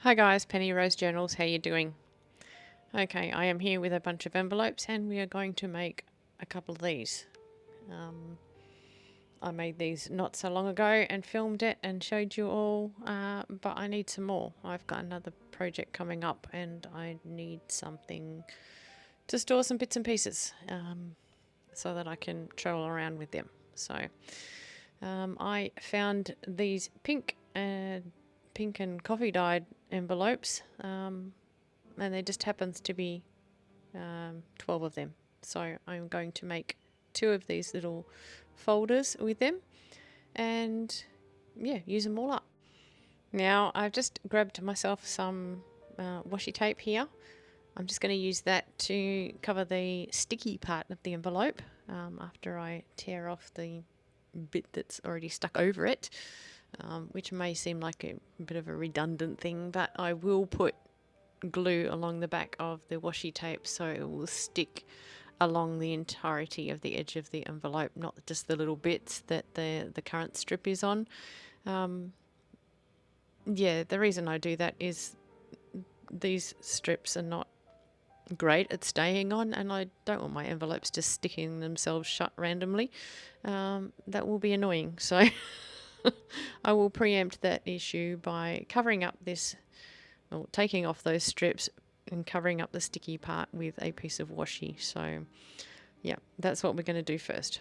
Hi guys, Penny Rose Journals, how you doing? Okay, I am here with a bunch of envelopes and we are going to make a couple of these. I made these not so long ago and filmed it and showed you all, but I need some more. I've got another project coming up and I need something to store some bits and pieces so that I can troll around with them. So I found these pink and coffee dyed envelopes, and there just happens to be 12 of them. So I'm going to make two of these little folders with them and yeah, use them all up. Now I've just grabbed myself some washi tape here. I'm just going to use that to cover the sticky part of the envelope after I tear off the bit that's already stuck over it, which may seem like a bit of a redundant thing, but I will put glue along the back of the washi tape so it will stick along the entirety of the edge of the envelope, not just the little bits that the current strip is on. Yeah, the reason I do that is these strips are not great at staying on, and I don't want my envelopes just sticking themselves shut randomly. That will be annoying. So I will preempt that issue by covering up this, or taking off those strips and covering up the sticky part with a piece of washi. So yeah, that's what we're going to do first.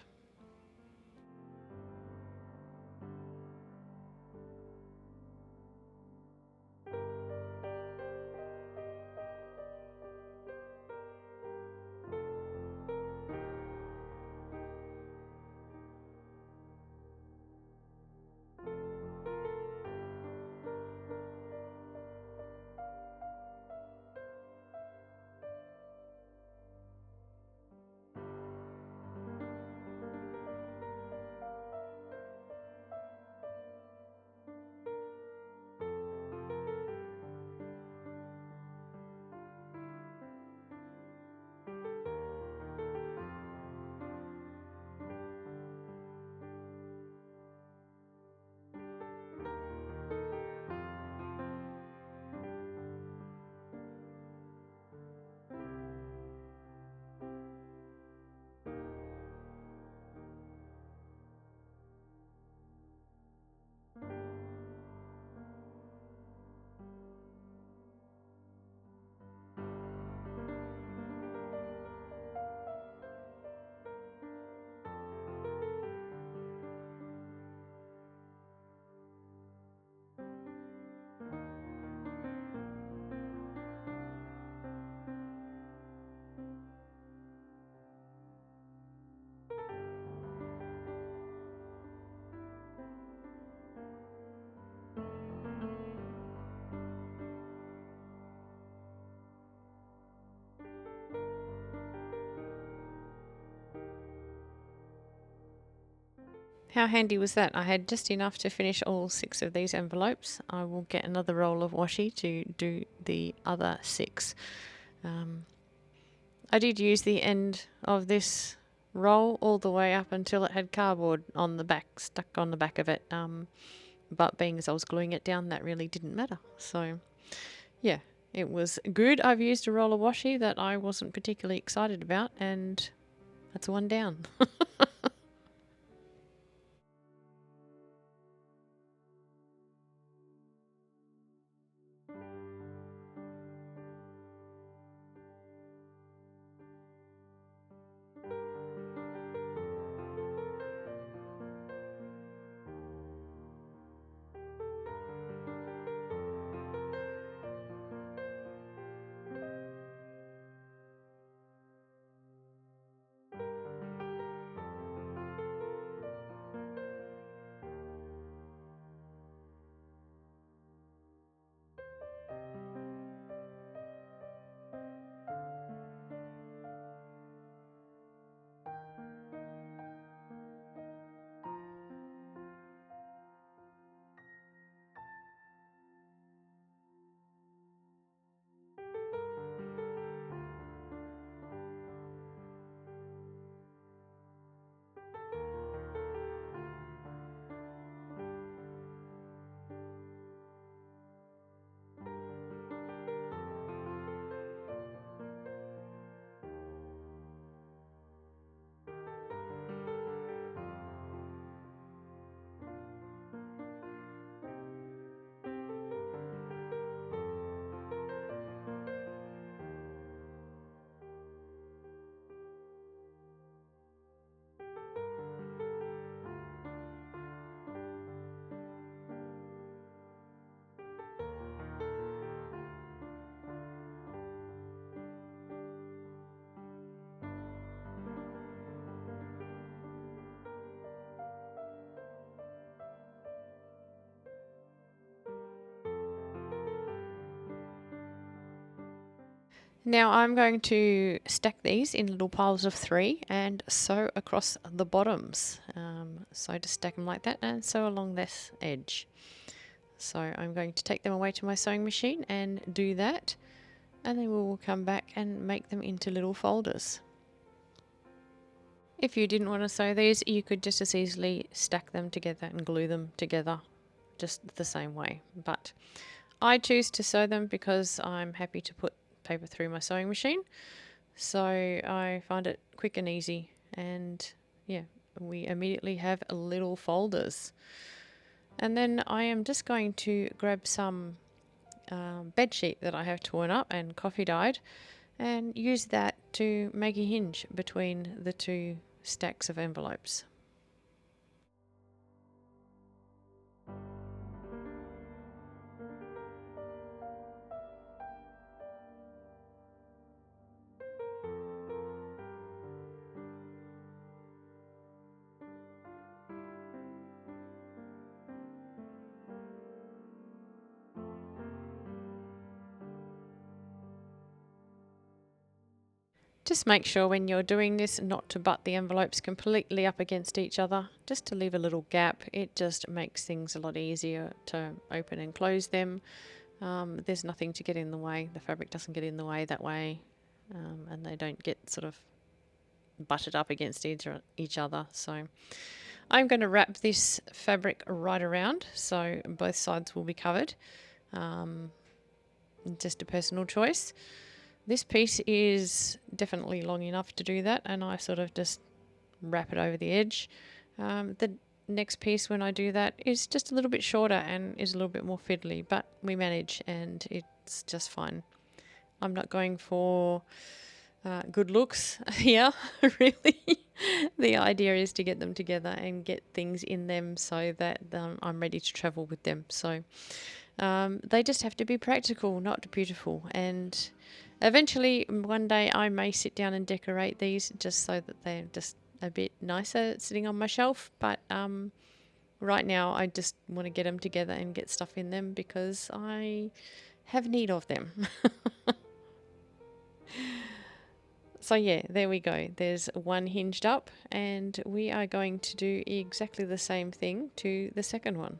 How handy was that? I had just enough to finish all 6 of these envelopes. I will get another roll of washi to do the other 6. Um, I did use the end of this roll all the way up until it had cardboard on the back, stuck on the back of it. But being as I was gluing it down, that really didn't matter. So yeah, it was good. I've used a roll of washi that I wasn't particularly excited about, and that's one down. Now I'm going to stack these in little piles of 3 and sew across the bottoms. So to stack them like that and sew along this edge. So I'm going to take them away to my sewing machine and do that, and then we will come back and make them into little folders. If you didn't want to sew these, you could just as easily stack them together and glue them together just the same way. But I choose to sew them because I'm happy to put paper through my sewing machine. So I find it quick and easy, and yeah, we immediately have little folders. And then I am just going to grab some bed sheet that I have torn up and coffee dyed and use that to make a hinge between the 2 stacks of envelopes. Just make sure when you're doing this not to butt the envelopes completely up against each other, just to leave a little gap. It just makes things a lot easier to open and close them. There's nothing to get in the way. The fabric doesn't get in the way that way, and they don't get sort of butted up against each other. So I'm going to wrap this fabric right around so both sides will be covered. Just a personal choice. This piece is definitely long enough to do that, and I sort of just wrap it over the edge. The next piece, when I do that, is just a little bit shorter and is a little bit more fiddly, but we manage and it's just fine. I'm not going for good looks here, really. The idea is to get them together and get things in them so that I'm ready to travel with them. So they just have to be practical, not beautiful. And eventually, one day, I may sit down and decorate these just so that they're just a bit nicer sitting on my shelf. But right now, I just want to get them together and get stuff in them because I have need of them. So yeah, there we go. There's one hinged up, and we are going to do exactly the same thing to the second one.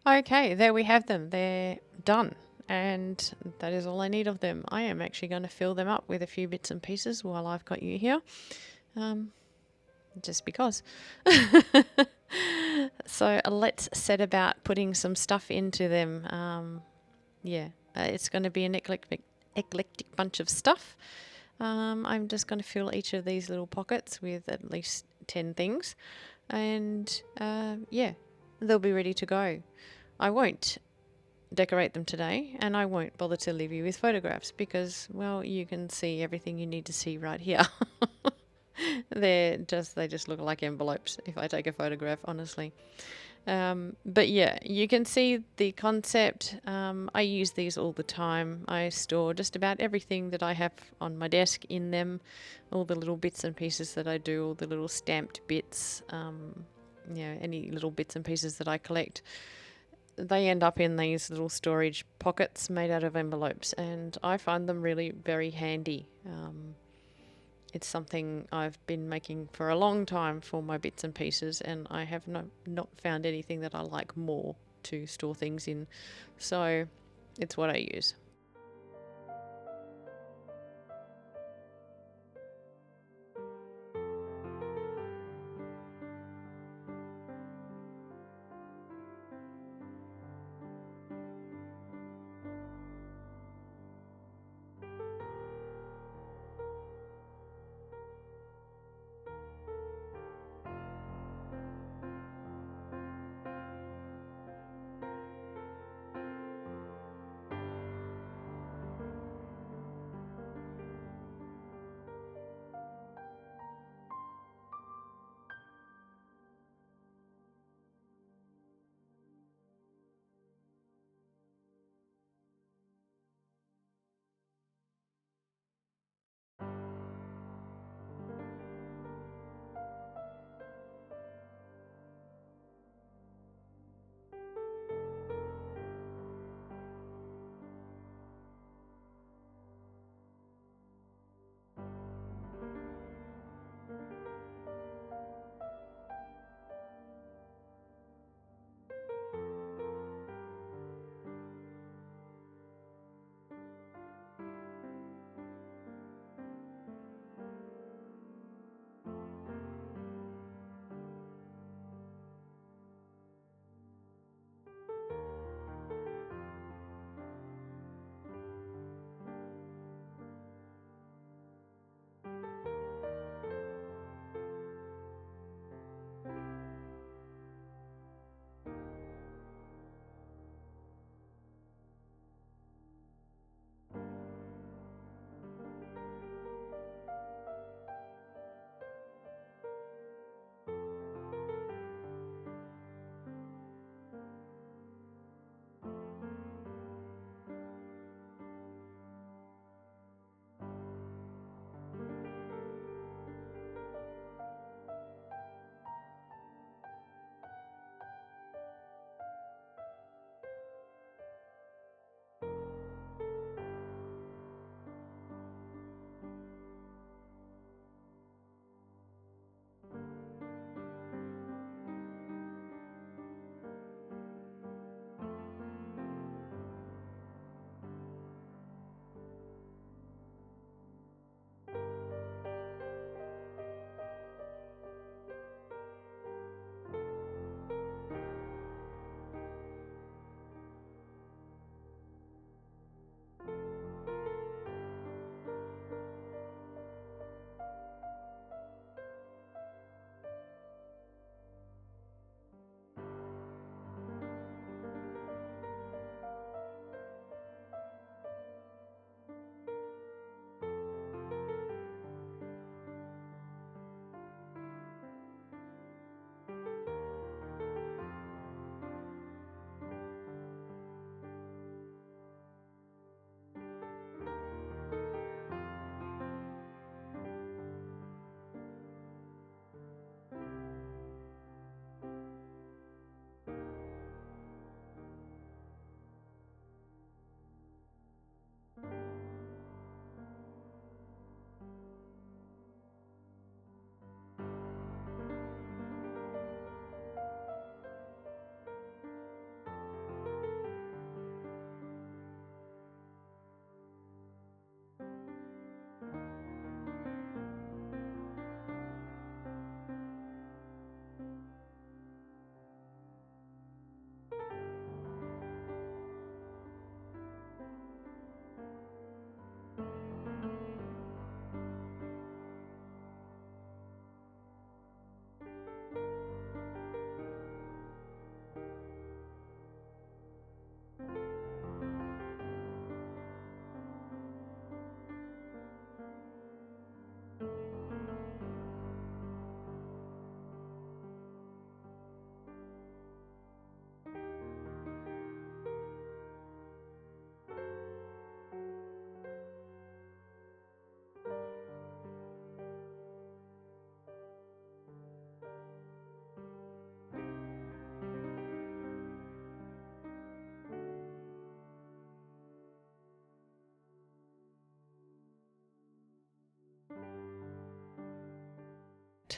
Okay, there we have them. They're done. And that is all I need of them. I am actually going to fill them up with a few bits and pieces while I've got you here. Um, just because. So let's set about putting some stuff into them. It's going to be an eclectic bunch of stuff. I'm just going to fill each of these little pockets with at least 10 things. And they'll be ready to go. I won't decorate them today, and I won't bother to leave you with photographs because, well, you can see everything you need to see right here. They just look like envelopes if I take a photograph, honestly. But yeah, you can see the concept. I use these all the time. I store just about everything that I have on my desk in them, all the little bits and pieces that I do, all the little stamped bits, any little bits and pieces that I collect. They end up in these little storage pockets made out of envelopes, and I find them really very handy. It's something I've been making for a long time for my bits and pieces, and I have not found anything that I like more to store things in. So it's what I use.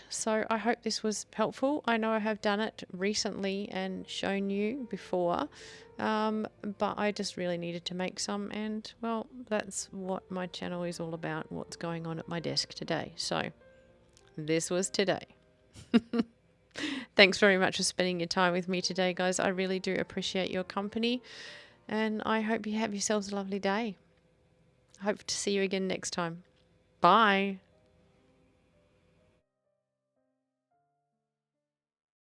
So I hope this was helpful. I know I have done it recently and shown you before, but I just really needed to make some, and well, that's what my channel is all about, what's going on at my desk today. So this was today. Thanks very much for spending your time with me today, guys. I really do appreciate your company, and I hope you have yourselves a lovely day. Hope to see you again next time. Bye.